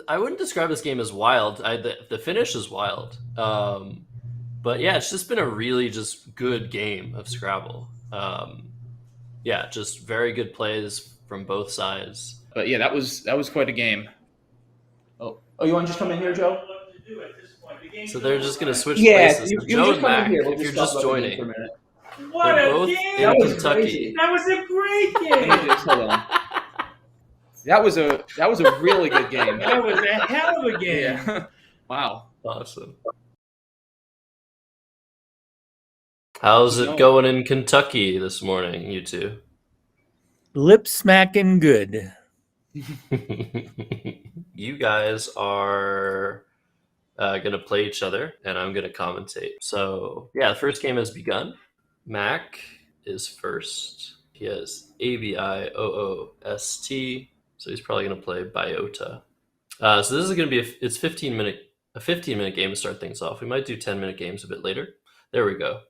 I wouldn't describe this game as wild. The finish is wild. But yeah, it's just been a really just good game of Scrabble. Yeah, just very good plays from both sides. But yeah, that was quite a game. Oh, you want to just come in here, Joe? So they're just gonna switch Yeah, places. you, So you Joe just and come in here. Mac, We'll if you're just talk just about the game for a joining, minute. What they're a both game! in That was Kentucky. crazy. That was a great Let me game. just hold on. That was a really good game. That was a hell of a game. Yeah. Wow. Awesome. How's Keep it going. going in Kentucky this morning, you two? Lip smacking good. You guys are going to play each other, and I'm going to commentate. So, yeah, the first game has begun. Mac is first. He has ABIOOST, so he's probably going to play Biota. So this is going to be it's 15-minute game to start things off. We might do 10-minute games a bit later. There we go.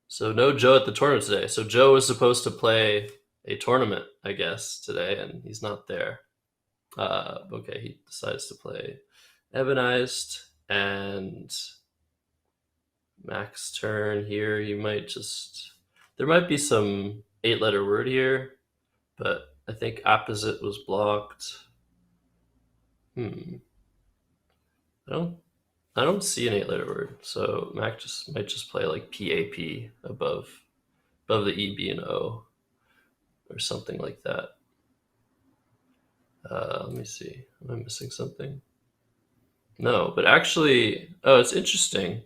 So no Joe at the tournament today. So Joe was supposed to play a tournament, I guess, today, and he's not there. Okay, he decides to play Ebonized, and Mac's turn here. He might just... There might be some 8-letter word here, but I think opposite was blocked. I don't see an 8-letter word, so Mac might just play like PAP above the E, B, and O, or something like that. Let me see. Am I missing something? No, but actually, oh, it's interesting.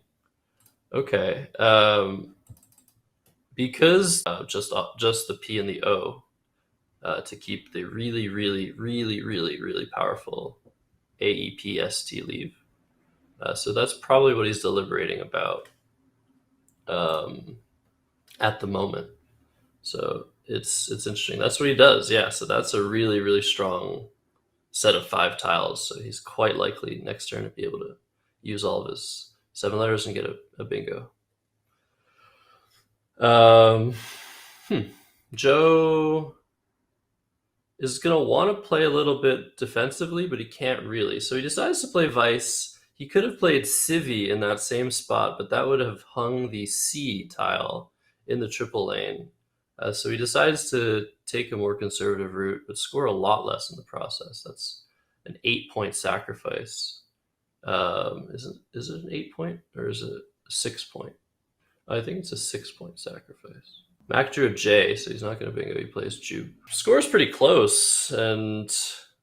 Okay, because just the P and the O to keep the really, really, really, really, really powerful AEPST leave. So that's probably what he's deliberating about at the moment. So it's interesting. That's what he does. Yeah. So that's a really, really strong set of 5 tiles. So he's quite likely next turn to be able to use all of his 7 letters and get a bingo. Joe is going to want to play a little bit defensively, but he can't really. So he decides to play Vice. He could have played Civi in that same spot, but that would have hung the C tile in the triple lane. So he decides to take a more conservative route, but score a lot less in the process. That's an 8-point sacrifice. Is it an 8-point or is it a 6-point? I think it's a 6-point sacrifice. Mac drew a J, so he's not going to bingo. He plays Jupe. Score's pretty close, and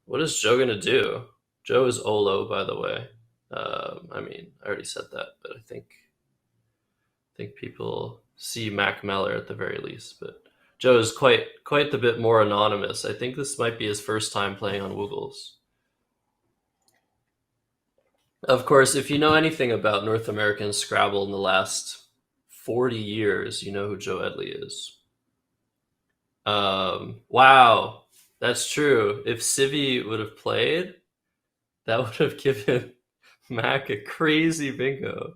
what is Joe going to do? Joe is Olo, by the way. I mean, I already said that, but I think people see Mac Meller at the very least. But Joe is quite the bit more anonymous. I think this might be his first time playing on Woogles. Of course, if you know anything about North American Scrabble in the last 40 years, you know who Joe Edley is. Wow, that's true. If Civi would have played, that would have given Mac a crazy bingo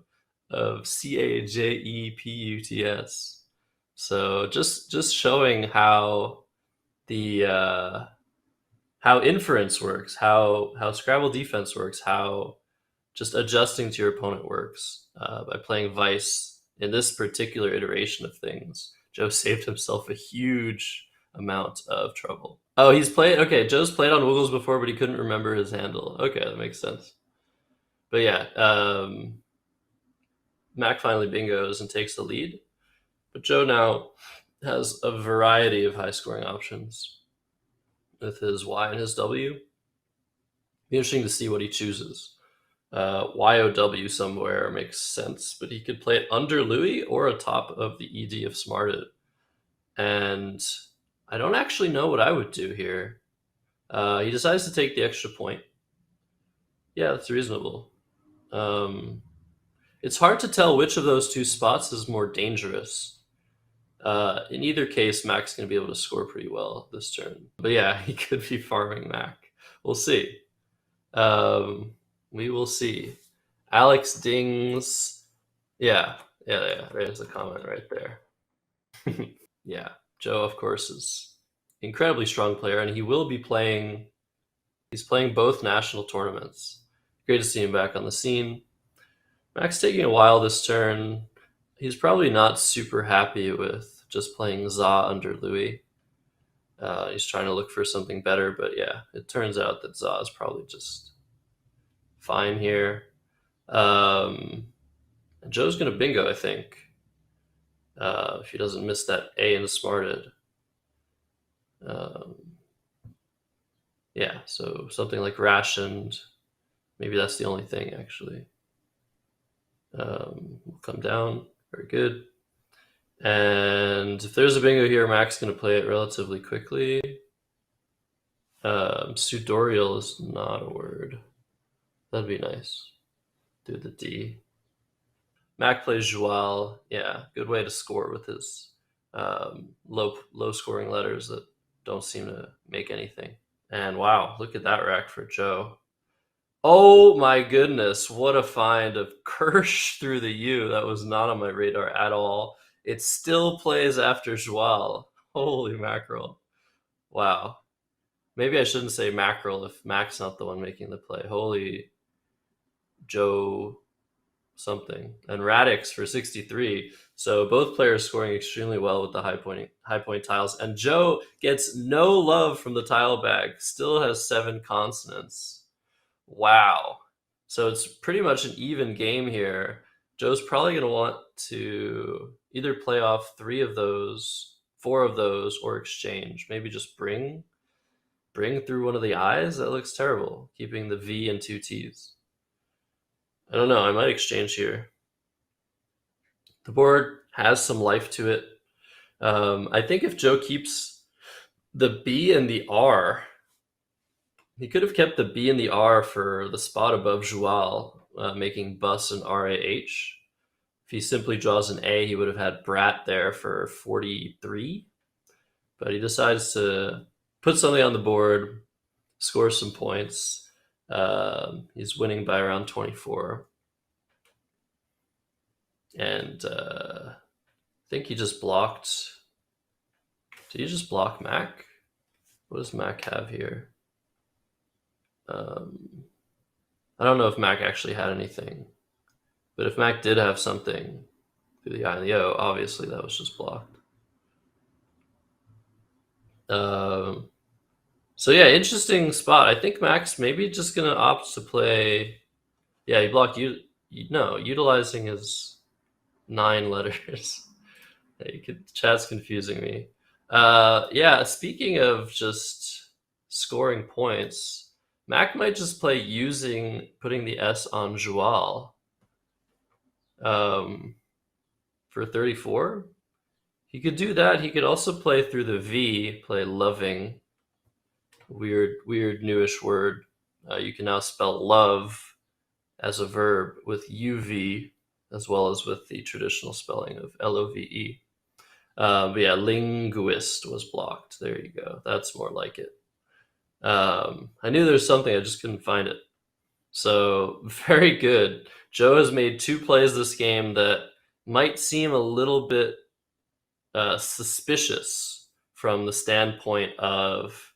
of CAJEPUTS. So just showing how the how inference works, how Scrabble defense works, how just adjusting to your opponent works by playing Vice in this particular iteration of things. Joe saved himself a huge amount of trouble. Oh, he's played. Okay, Joe's played on Woogles before, but he couldn't remember his handle. Okay, that makes sense. But yeah, Mac finally bingos and takes the lead. But Joe now has a variety of high scoring options with his Y and his W. Be interesting to see what he chooses. YOW somewhere makes sense, but he could play it under Louis or atop of the ED of Smarted. And I don't actually know what I would do here. He decides to take the extra point. Yeah, that's reasonable. It's hard to tell which of those two spots is more dangerous. In either case, Mac's going to be able to score pretty well this turn. But yeah, he could be farming Mac. We'll see. We will see. Alex Dings. Yeah. There's a comment right there. Yeah. Joe, of course, is incredibly strong player, and he will be playing He's playing both national tournaments. Great to see him back on the scene. Mac's taking a while this turn. He's probably not super happy with just playing Za under Louis. He's trying to look for something better, but yeah, it turns out that Za is probably just fine here. Joe's going to bingo, I think, if he doesn't miss that A in the smarted. Yeah, so something like rationed. Maybe that's the only thing, actually. We'll come down. Very good. And if there's a bingo here, Mac's going to play it relatively quickly. Sudorial is not a word. That'd be nice. Do the D. Mac plays Joual. Yeah, good way to score with his low scoring letters that don't seem to make anything. And wow, look at that rack for Joe. Oh my goodness, what a find of Kirsch through the U. That was not on my radar at all. It still plays after Joual. Holy mackerel. Wow. Maybe I shouldn't say mackerel if Mac's not the one making the play. Holy Joe something. And Radix for 63. So both players scoring extremely well with the high point tiles. And Joe gets no love from the tile bag. Still has 7 consonants. Wow. So it's pretty much an even game here. Joe's probably going to want to either play off 3 of those, 4 of those, or exchange. Maybe just bring through one of the I's. That looks terrible, keeping the V and 2 T's. I don't know. I might exchange here. The board has some life to it. I think if Joe keeps the B and the R, he could have kept the B and the R for the spot above Joual, making Bus and RAH. If he simply draws an A, he would have had Brat there for 43. But he decides to put something on the board, score some points. He's winning by around 24. And I think he just blocked. Did he just block Mac? What does Mac have here? I don't know if Mac actually had anything. But if Mac did have something through the I and the O, obviously that was just blocked. So yeah, interesting spot. I think Mac's maybe just gonna opt to play. Yeah, he blocked utilizing his 9 letters. Chat's confusing me. Yeah, speaking of just scoring points, Mac might just play putting the S on Joual for 34. He could do that. He could also play through the V, play loving. Weird newish word. You can now spell love as a verb with UV as well as with the traditional spelling of LOVE. But yeah, linguist was blocked. There you go. That's more like it. I knew there was something, I just couldn't find it. So very good. Joe has made 2 plays this game that might seem a little bit suspicious from the standpoint of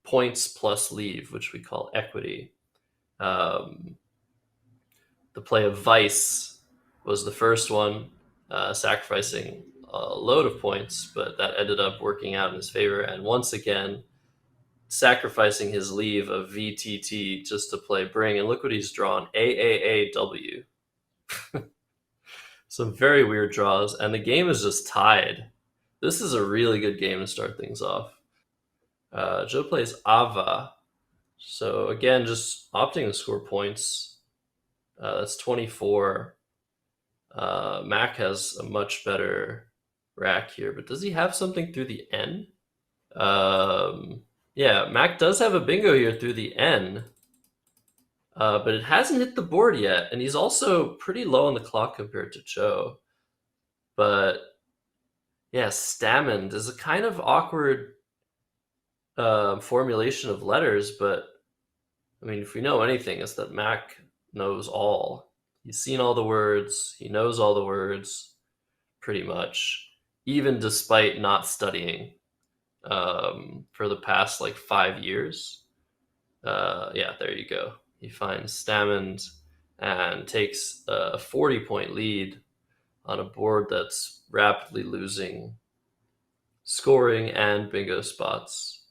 points plus leave, which we call equity. The play of Vice was the first one, sacrificing a load of points, but that ended up working out in his favor. And once again, sacrificing his leave of VTT just to play Bring. And look what he's drawn, AAAW. Some very weird draws, and the game is just tied. This is a really good game to start things off. Joe plays Ava. So again, just opting to score points. That's 24. Mac has a much better rack here, but does he have something through the N? Yeah, Mac does have a bingo here through the N, but it hasn't hit the board yet, and he's also pretty low on the clock compared to Joe. But yeah, Stammened is a kind of awkward formulation of letters, but I mean, if we know anything, it's that Mac knows all. He's seen all the words, he knows all the words, pretty much, even despite not studying for the past like 5 years. Yeah, there you go. He finds Stammond and takes a 40-point lead on a board that's rapidly losing scoring and bingo spots.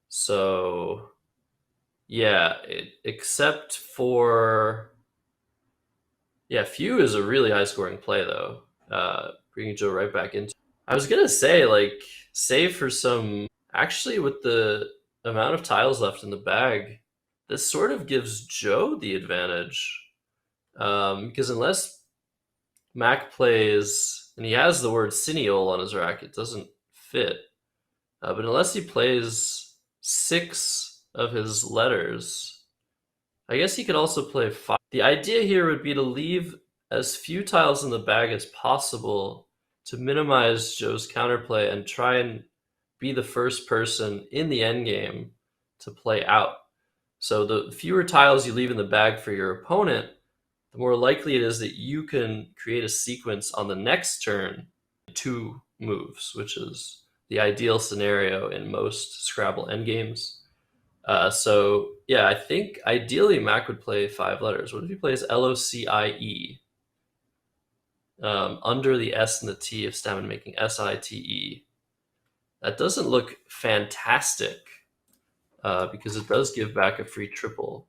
So, yeah, except for. Yeah, Few is a really high scoring play, though. Bringing Joe right back into. I was going to say, like, save for some. Actually, with the amount of tiles left in the bag, this sort of gives Joe the advantage. Because unless Mac plays, and he has the word Cineole on his rack, it doesn't fit. But unless he plays 6 of his letters, I guess he could also play 5. The idea here would be to leave as few tiles in the bag as possible to minimize Joe's counterplay and try and be the first person in the endgame to play out. So the fewer tiles you leave in the bag for your opponent, the more likely it is that you can create a sequence on the next turn, 2 moves, which is the ideal scenario in most Scrabble endgames. So yeah, I think ideally Mac would play 5 letters. What if he plays LOCIE under the S and the T of Stammen, making SITE? That doesn't look fantastic because it does give back a free triple.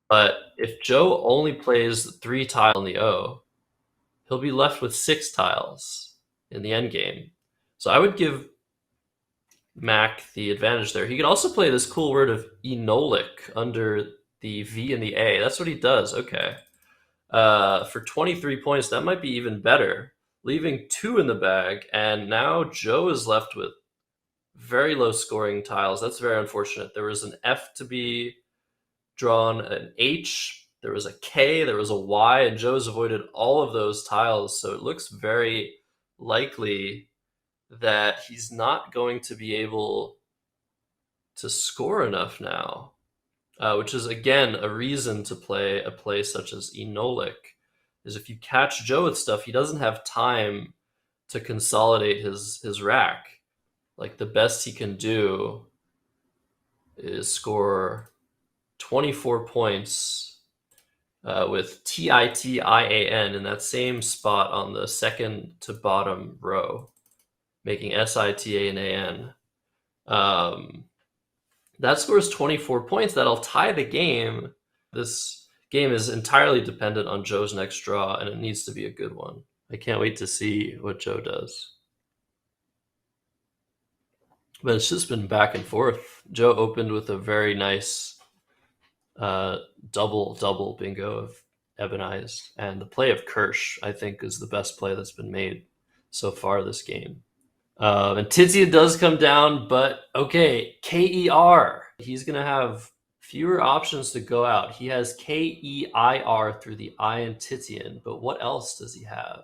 But if Joe only plays 3 tiles on the O, he'll be left with 6 tiles in the end game. So I would give Mac the advantage there. He could also play this cool word of enolic under the V and the A. That's what he does. Okay. For 23 points, that might be even better. Leaving 2 in the bag, and now Joe is left with very low scoring tiles. That's very unfortunate. There was an F to be drawn, an H, there was a K, there was a Y, and Joe's avoided all of those tiles. So it looks very likely that he's not going to be able to score enough now, which is again a reason to play a play such as Enolic. Is if you catch Joe with stuff, he doesn't have time to consolidate his rack. Like the best he can do is score 24 points with TITIAN in that same spot on the second to bottom row, making SITANAN. That scores 24 points. That'll tie the game. This game is entirely dependent on Joe's next draw, and it needs to be a good one. I can't wait to see what Joe does. But it's just been back and forth. Joe opened with a very nice double bingo of Ebonized, and the play of Kirsch, I think, is the best play that's been made so far this game. And Tizia does come down, but okay, KER. He's going to have fewer options to go out. He has KEIR through the I in Titian, but what else does he have?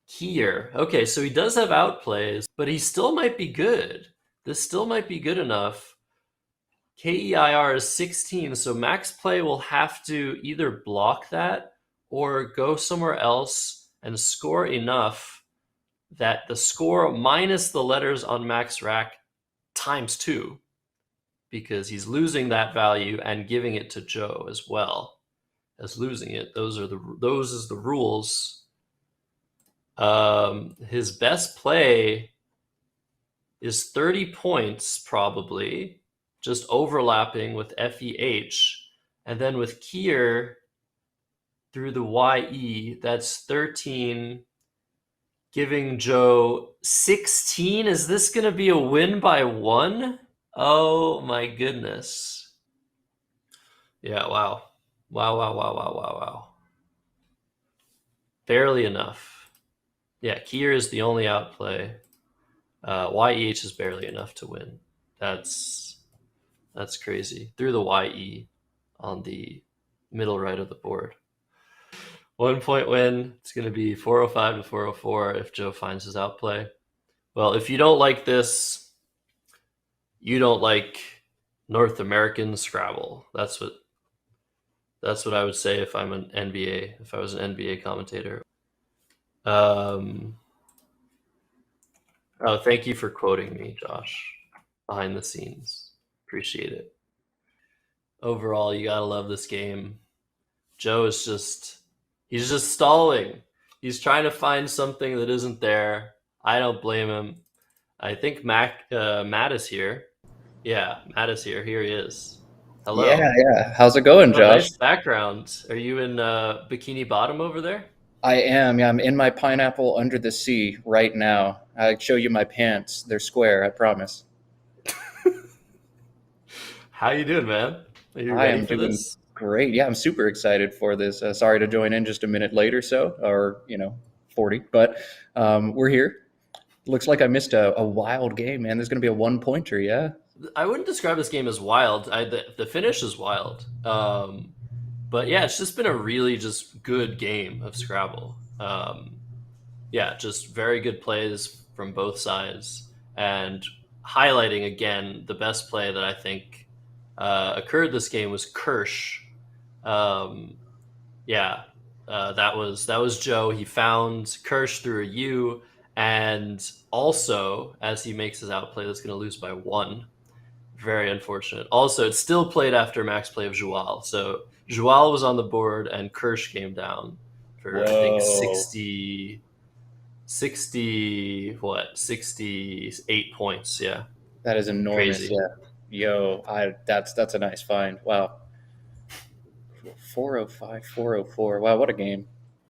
Kier. Okay, so he does have outplays, but he still might be good. This still might be good enough. KEIR is 16, so max play will have to either block that or go somewhere else and score enough that the score minus the letters on max rack times 2, because he's losing that value and giving it to Joe as well as losing it. Those is the rules. His best play is 30 points, probably, just overlapping with FEH. And then with Kier through the YE, that's 13, giving Joe 16. Is this going to be a win by 1? Oh my goodness. Yeah, wow. Wow. Barely enough. Yeah, Kier is the only outplay. YEH is barely enough to win. That's crazy. Through the YE on the middle right of the board. 1 point win. It's going to be 405 to 404 if Joe finds his outplay. Well, if you don't like this, you don't like North American Scrabble. That's what I would say if I'm an NBA, if I was an NBA commentator. Oh, thank you for quoting me, Josh, behind the scenes. Appreciate it. overall, you gotta love this game. Joe is he's just stalling. He's trying to find something that isn't there. I don't blame him. I think Matt is here. Yeah, Matt is here. Here he is. Yeah, Hello. yeah. How's it going, Oh, Josh? nice background. Are you in Bikini Bottom over there? I am. Yeah, I'm in my pineapple under the sea right now. I show you my pants. They're square, I promise. How you doing, man? Are you I ready am for doing this? great. Yeah, I'm super excited for this. Sorry to join in just a minute late or so, or 40, but we're here. Looks like I missed a wild game, man. There's going to be a one pointer. Yeah. I wouldn't describe this game as wild. The finish is wild. But yeah, it's just been a really just good game of Scrabble. Yeah, just very good plays from both sides, and highlighting again the best play that I think occurred this game was Kirsch. Um, yeah, that was Joe. He found Kirsch through a U, and also as he makes his outplay, that's going to lose by one. Very unfortunate. Also, it's still played after max play of Joual. So Joual was on the board, and Kirsch came down for I think Whoa. 68 points. Yeah, That is enormous. crazy. Yeah. Yo, that's a nice find. Wow. 405, 404. Wow, what a game.